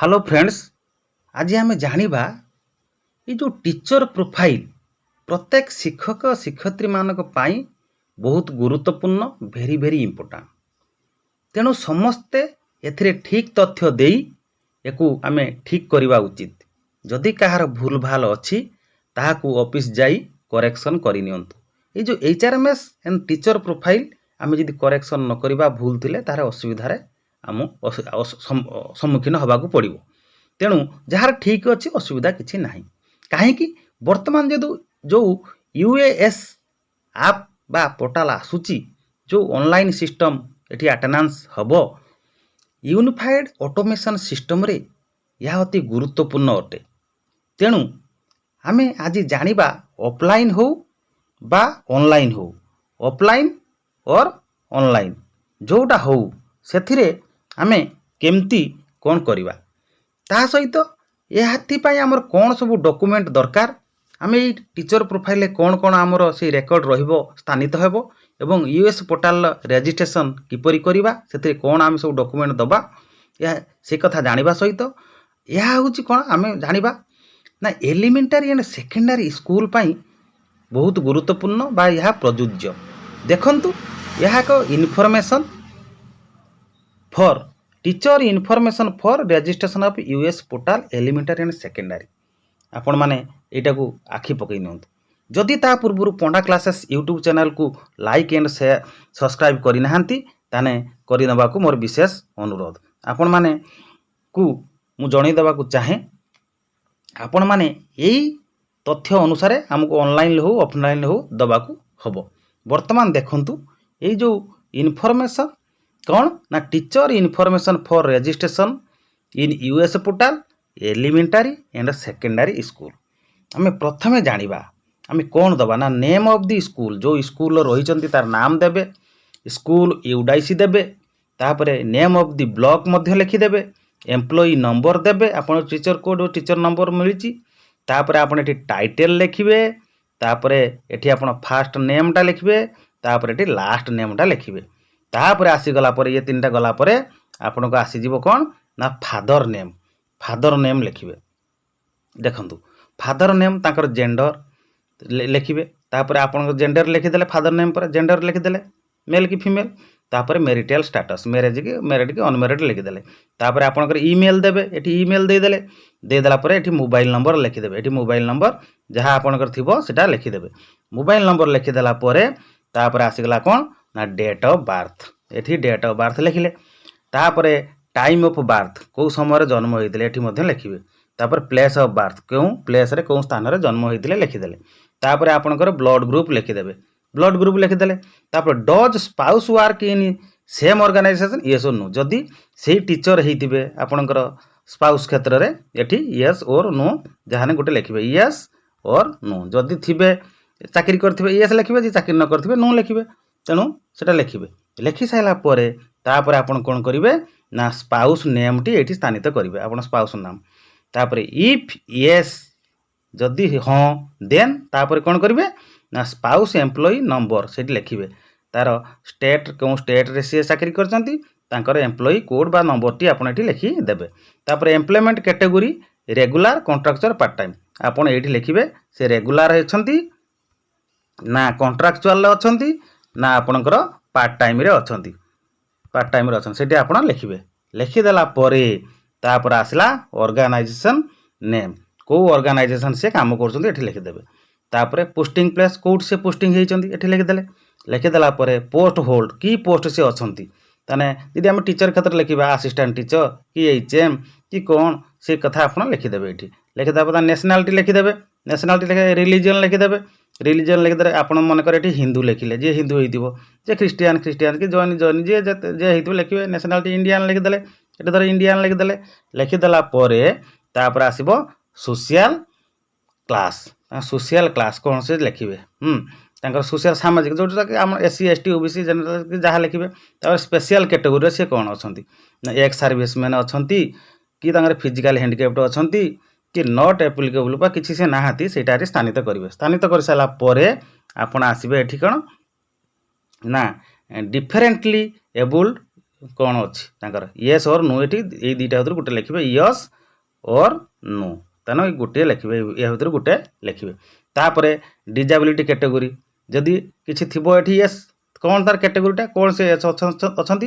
Hello friends. आज आम जानिबा ये जो टीचर प्रोफाइल प्रत्येक शिक्षक शिक्षयित्री मानक पाई बहुत गुरुत्वपूर्ण भेरी भेरी इंपोर्टाट। तेणु समस्ते एथिरे ठीक तथ्य देई एकु आमे ठीक करवा उचित। जदि कहार भूल भाल अच्छी ताहाकू ऑफिस जाई करेक्शन करि नियंतु। ये जो एचआरएमएस एंड टीचर प्रोफाइल आमे जदि करेक्शन न करबा भूल थिले तार असुविधा आम सम्मुखीन होबाकू पड़िबो। तेणु जार ठीक अच्छी असुविधा किसी ना कहीं बर्तमान जो यूएएस आप बा पोर्टाल आसूची जो ऑनलाइन सिस्टम एटी अटेंडेंस हबो यूनिफाइड ऑटोमेशन सिस्टम रे यह अति गुरुत्वपूर्ण अटे। तेणु आमे आज जानिबा ऑफलाइन हो बा ऑनलाइन हो ऑफलाइन और ऑनलाइन जोटा हो सेथिरे आमे केमती कौन करिबा ता सहित यापाई आमर कौन सब डॉक्यूमेंट दरकार आम ये टीचर प्रोफाइल कौन कौन आमर से रेकर्ड रहिबो स्थानित हेबो एवं यूएस पोर्टाल रजिस्ट्रेशन किपरि करिबा सेते कौन आम सब डॉक्यूमेंट दबा या से कथा जानिबा सहित यह हूँ कौन आम जानिबा ना एलिमेंटारी एंड सेकेंडरी स्कूल पाई बहुत गुरुत्वपूर्ण बा यह प्रযোज्य। देखंतु यह एक information for teacher information for registration of US portal elementary and secondary आपण माने एटा को आखि पकई नियंतु। जदि ता पूर्व पंडा क्लासेस यूट्यूब चैनल को लाइक एंड शेयर सब्सक्राइब करि नाहंती ताने करि नबा को मोर विशेष अनुरोध। आपण माने को मु जणै दबा को चाहे आपण माने एई तथ्य अनुसार हमको ऑनलाइन हो ऑफलाइन हो दबा को हबो। वर्तमान देखंतु एई जो इनफॉरमेशन कौन ना teacher information for registration in US portal elementary and secondary school. आम प्रथमे जानिबा आम कौन दबा ना नेम ऑफ द स्कूल जो स्कूल रही तार नाम देबे स्कूल यूडाइसी देबे तापरे नेम ऑफ द ब्लॉक मध्य लिखिदेबे एम्प्लॉई नंबर देबे आपण टीचर कोड टीचर नंबर मिली तापरे आपण एठी टाइटल लिखिबे तापरे एठी आपण फास्ट नेमटा लिखिबे तापरे एठी लास्ट नेमटा लिखिबे तापरे आसीगला पर ये तीन टा गला पर आपन को आसीजिवो कौन ना फादर नेम लिखिबे। देखंतु फादर नेम ताकर जेंडर लिखिबे तापरे आपन को जेंडर लिखिदेले फादर नेम पर जेंडर लिखिदेले मेल कि फीमेल तापरे मैरिटल स्टेटस मैरिड कि अनमैरिड लिखिदेले तापरे आपन को ईमेल देबे एठी ईमेल देदेला पर एठी मोबाइल नंबर लिखिदेबे एठी मोबाइल नंबर जहाँ आपन को थिबो सेटा लिखिदेबे मोबाइल नंबर लिखिदेला पर तापरे आसीगला कौन ना डेट ऑफ बर्थ एठी डेट ऑफ बर्थ लिखिले तापरे टाइम ऑफ बर्थ कौ समय जन्म होइतिले एठी मध्ये लिखिबे तापर प्लेस ऑफ बर्थ क्यों प्लेस रे कौ स्थान रे जन्म होइतिले लिखिदेले तापरे आपनकर ब्लड ग्रुप लिखिदेबे ब्लड ग्रुप लिखिदेले तापर does spouse work in same organisation yes और नो जदि सेही टीचर हेइतिबे आपनकर स्पाउस क्षेत्र रे एठी यस और नो जहाने गोटे लिखिबे यस और नो जदि थिबे चाकरी करथिबे यस लिखिबे जे चाकरी न करथिबे नो लिखिबे तेणु सेटा लिखिबे लिखि साइला परे तापर आपण कोन करिवे ना स्पाउस नेम टी एठी स्थानित करिवे आपण स्पाउस नाम तापरे इफ यस जदि हां देन तापर कोन करिवे ना स्पाउस एम्प्लॉई नंबर सेठी लिखिवे तार स्टेट कोन स्टेट रे से चाकरी करचंती तांकर एम्प्लॉई कोड बा नंबर टी आपण एठी लिखि देबे तापर employment category regular contractual part time आपण एठी लिखिवे से रेगुलर हेछंती ना कॉन्ट्रैक्चुअल अछंती ना आपणकर पार्ट टाइम रे अछंती सेठी आपण लिखिबे लिखिदेला परे तापर आसला ऑर्गेनाइजेशन नेम को ऑर्गेनाइजेशन से काम करछंती एठी लिखिदेबे तापर पोस्टिंग प्लेस कोड से पोस्टिंग हेइचंती एठी लिखिदेले लिखिदेला परे पोस्ट होल्ड की पोस्ट से अछंती ताने यदि हम टीचर क्षेत्र लिखिबा असिस्टेंट टीचर कि एचएम कि कौन से कथा आपण लिखिदेबे एठी लिखिदेबा पता नेशनलिटी लिखिदेबे नेशनलिटी लिखे रिलीजन लिखिदेबे रिलीजन लिखिदे आपण मन कर एठी हिंदू लिखिले जे हिंदू हेइतिबो जे क्रिश्चियन कि जैन जे हेइतिबो लिखिबे नेशनलिटी इंडियन लिखिदेले एठी धर इंडियन लिखिदेले लिखिदेला परे तापर आसीबो सोशल क्लास कौन से लिखिबे तांकर सोशल सामाजिक जोटा कि हम एससी एसटी ओबीसी जनरल जहाँ लिखिबे तापर स्पेशल कैटेगरी से कौन अछंती ना एक्स सर्विसमैन अछंती कि तांकर फिजिकल हैंडिकैप्ड अछंती कि नॉट एप्लिकेबल बा किसी से नाहाती सेटा रे स्थानित करिवे स्थानित कर साला परे आपण आसीबे एठी कोन ना डिफरेंटली एबल्ड कौन अच्छी तांकर येस और नो ये दुईटा भर गोटे लिखे यस और नो तेना गोटे लिखे या भर गोटे लिखे तापर डिजाबिलिटी कैटेगोरी जदि किसी थी ये येस कौन तार कैटेगोरीटा कौन से अच्छा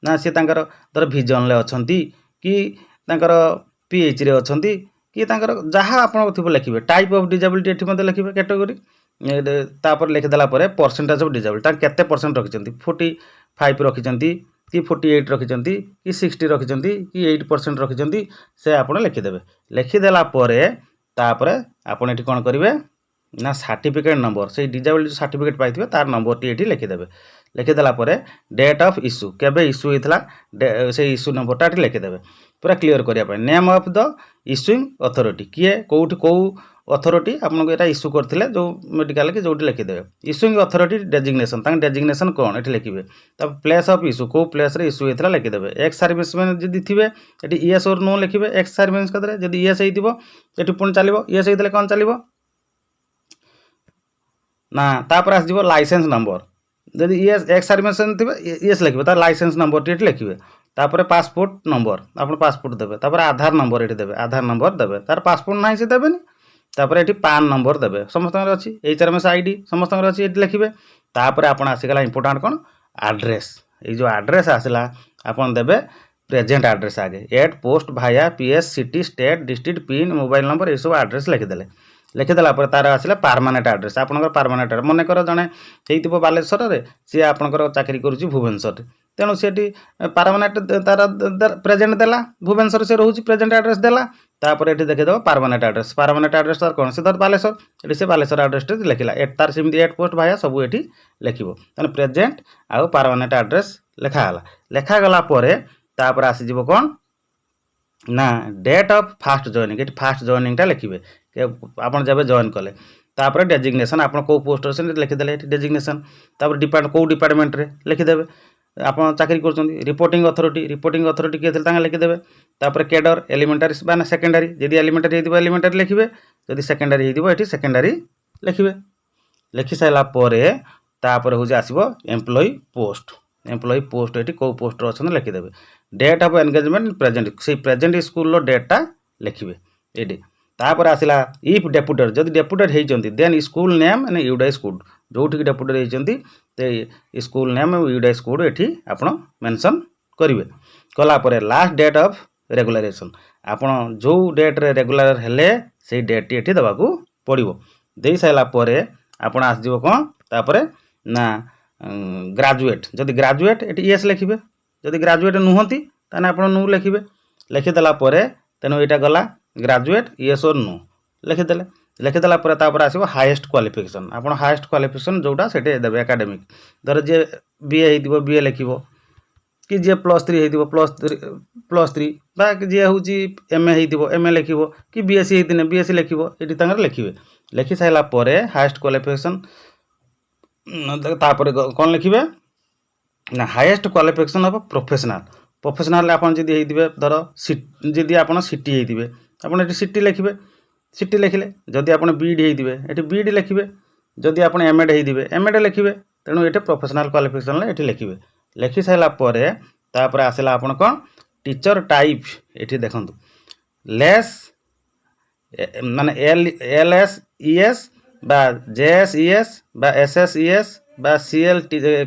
ना सी धर विजन अच्छा कि पीएच रे अच्छा कि जहाँ आप लिखे टाइप ऑफ डिजाबिलिटी ये लिखे कैटेगोरी तापर लिखिदेला परसेंटेज ऑफ डिजाबिलिटी केते परसेंट रखिंट 45 रखिंट कि 48 रखिंट कि 60 रखिंट कि 8% रखिंट से आप लिखिदेवे लिखिदेला तापर आप ये कौन करेंगे ना सर्टिफिकेट नंबर से डिजाबिलिटी सर्टिफिकेट पाई तार नंबर टी ये लिखिदेवे लिखिदेला डेट ऑफ इश्यू केबे इश्यू होता से इश्यू नंबरटा ये लिखिदेवे पूरा क्लीयर करने name of the issuing authority किए कौटी कौ अथॉरिटी आपको यहाँ इश्यू करते जो मेडिकल कि जो लिखिदेवे इश्यूइंग अथॉरिटी डेजिग्नेशन डेजिग्नेशन कौन ये लिखे तब प्लेस ऑफ इश्यू कौ प्लेस रे इश्यू होता लिखिदेवे एक्स सर्विसमैन जदि थे ये येस और नो लिखे एक्स सर्विस कदे जदि येस होती पुणी चलो येस होते कौन चलो ना तापर आस लाइसेंस नंबर जदि येस एक्स सर्विसमैन थे येस लिखे तार लाइसेंस नंबर टी लिखे तापर पासपोर्ट नंबर आप पासपोर्ट देवे तापर आधार नंबर ये देवे आधार नंबर देवे तार पासपोर्ट ना से देवे तापर ये पान नंबर देवे समस्त अच्छी HRMS ID समस्त अच्छी ये लिखे तापर आप आसीगला इंपोर्टाट कौन आड्रेस ये जो आड्रेस आसला आपन देवे प्रेजेंट आड्रेस आगे एट पोस्ट भाया PS city state district pin mobile number ये सब आड्रेस लिखिदेले लिखिदेला तार आसला परमानेंट आड्रेस आपंकर परमानेंट मनकर जड़े हो बालेश्वर सी आपंकर चाकरी करुच्ची भुवनेश्वर तेणु सी परमानेंट तार प्रेजेंट देला भुवनेश्वर से रोचे प्रेजेंट आड्रेस देला तापर ये देखीदेव परमानेंट आड्रेस तार कौन से धर बालेश्वर ये बालेश्वर आड्रेस लिखला तार सेमती एट पोस्ट भाया सब ये लिखो तेना प्रेजेंट आउ परमानेंट आड्रेस लिखाला लिखागला तापर आसीज कौन ना डेट ऑफ फास्ट जॉइनिंग ये फास्ट जॉइनिंगटा लिखे आप जब जॉइन कले तापर डेजिग्नेशन आप कौ पोस्ट अच्छे लिखिदेले डेजिग्नेशन तापर कौ डिपार्टमेंट रे लिखिदेवे आप चाकरी कर रिपोर्टिंग अथॉरिटी किए थे लिखिदेवे तापर कैडर एलिमेंटारी ना सेकेंडरी जदि एलिमेंटारी होती एलिमेंटारी लिखे जदि सेकेंडरी होती सेकेंडरी लिखे लिखि सारापर तापर हूँ आसो एम्प्लॉय पोस्ट ये कौ पोस्ट अच्छा लिखिदेवे डेट ऑफ एंगेजमेंट प्रेजेंट से प्रेजेंट स्कूल डेटा लिखे ये तापर आसला इफ डेपुटेड जदि डेपुटेड होती then school name and UDISE school जो डेपुटेड होती स्कूल नेम यूडाई स्कूल ये आप मेंशन करेंगे कलापर लास्ट डेट ऑफ रेगुलराइजेशन आपड़ जो डेट रे रेगुलर हेले से डेट ये देवाक पड़ो दे सारापर आपड़ आसज कौन तापर ना ग्रेजुएट जदि ग्रेजुएट ये येस लिखे जदि ग्रेजुएट नुहति ताने आप नु लिखे लिखिदेला तेणु यहाँ गला ग्रेजुएट येस और नो लिखिदेले लिखिदेला आसो हाईएस्ट क्वालिफिकेशन आप हाईएस्ट क्वालिफिकेशन जोटा से देवे एकाडेमिक धर जे BA हो BA लिख कि जे +3 हो +3 जी हूँ MA हो MA लिख कि BSc होती BSc लिख ये लिखे लिखि सारापर हाईएस्ट क्वालिफिकेशन तापर कौन लिखे ना हाईएस्ट क्वालिफिकेशन ऑफ प्रोफेशनल आप धर जदि आप सिटी होते आप सिटी लिखे सिटी लिखिले जदि आप बीडी होते ये बीडी लिखे जदि आप एमएड होते एमएड लिखे तेणु ये प्रोफेशनल क्वालिफिकेशन ये लिखे लिखि सारापर तापर आसला आप कौन टीचर टाइप ये देखूँ लेस माने LSES बा JSES बा SSES बा CL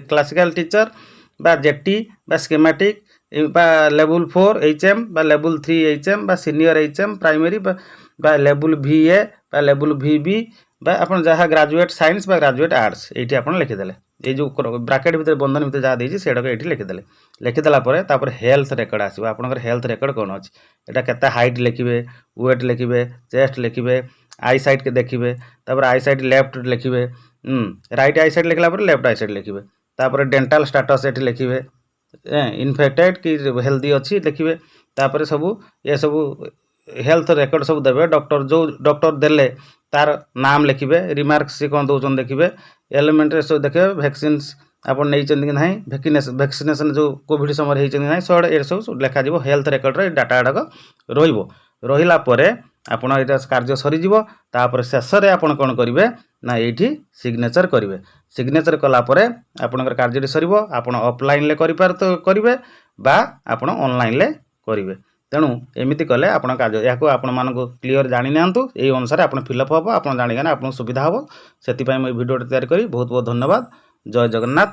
क्लासिकल टीचर बा जेटी बा स्कीमेटिक बा लेवल 4 HM बा लेवल 3 HM बा सीनियर HM प्राइमरी बा लेवल VA बा लेवल VB बा अपन जहाँ ग्रेजुएट साइंस बा ग्रेजुएट आर्ट्स ये आप लिखिदेले ये जो ब्राकेट भितर बंधन भितर जहाँ देती से लिखिदेले लिखिदेला हेल्थ रेकर्ड आसो आप हेल्थ रेकर्ड कौन अच्छी यहाँ केते हाइट लिखे वेट लिखे चेस्ट लिखे आई साइड के देखिए तापर आई साइड लेफ्ट लिखे राइट आई साइड लिखला लेफ्ट आई साइड लिखे तापर डेंटाल स्टेटस ये लिखे इन्फेक्टेड कि हेल्दी अच्छी लिखे तापर सब ये सब हेल्थ रेकर्ड सब देवे डॉक्टर जो डॉक्टर देले तार नाम लिखे रिमार्क सी कौन दौरान देखिए एलिमेंट सब देखिए वैक्सीन आप नहीं ना वैक्सीनेशन जो कोविड समय होती ना सब ये सब लिखा हेल्थ रेकर्ड डाटा गुड़ाक रहा ଆପଣ ଏଇଟା କାର୍ଯ୍ୟ ସରିଯିବ। ତାପରେ ଶେଷରେ ଆପଣ କ'ଣ କରିବେ ନା ଏଇଠି ସିଗ୍ନେଚର କରିବେ। ସିଗ୍ନେଚର କଲା ପରେ ଆପଣଙ୍କର କାର୍ଯ୍ୟଟି ସରିବ। ଆପଣ ଅଫଲାଇନ୍ରେ କରିବେ ବା ଆପଣ ଅନଲାଇନ୍ରେ କରିବେ। ତେଣୁ ଏମିତି କଲେ ଆପଣ କାର୍ଯ୍ୟ ଏହାକୁ ଆପଣମାନଙ୍କୁ କ୍ଲିଅର ଜାଣି ନିଅନ୍ତୁ। ଏଇ ଅନୁସାରେ ଆପଣ ଫିଲ୍ଅପ୍ ହେବ। ଆପଣ ଜାଣିଗଲେ ଆପଣଙ୍କୁ ସୁବିଧା ହେବ। ସେଥିପାଇଁ ମୁଁ এই ଭିଡ଼ିଓଟି ତିଆରି କରି ବହୁତ ବହୁତ ଧନ୍ୟବାଦ। ଜୟ ଜଗନ୍ନାଥ।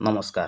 ନମସ୍କାର।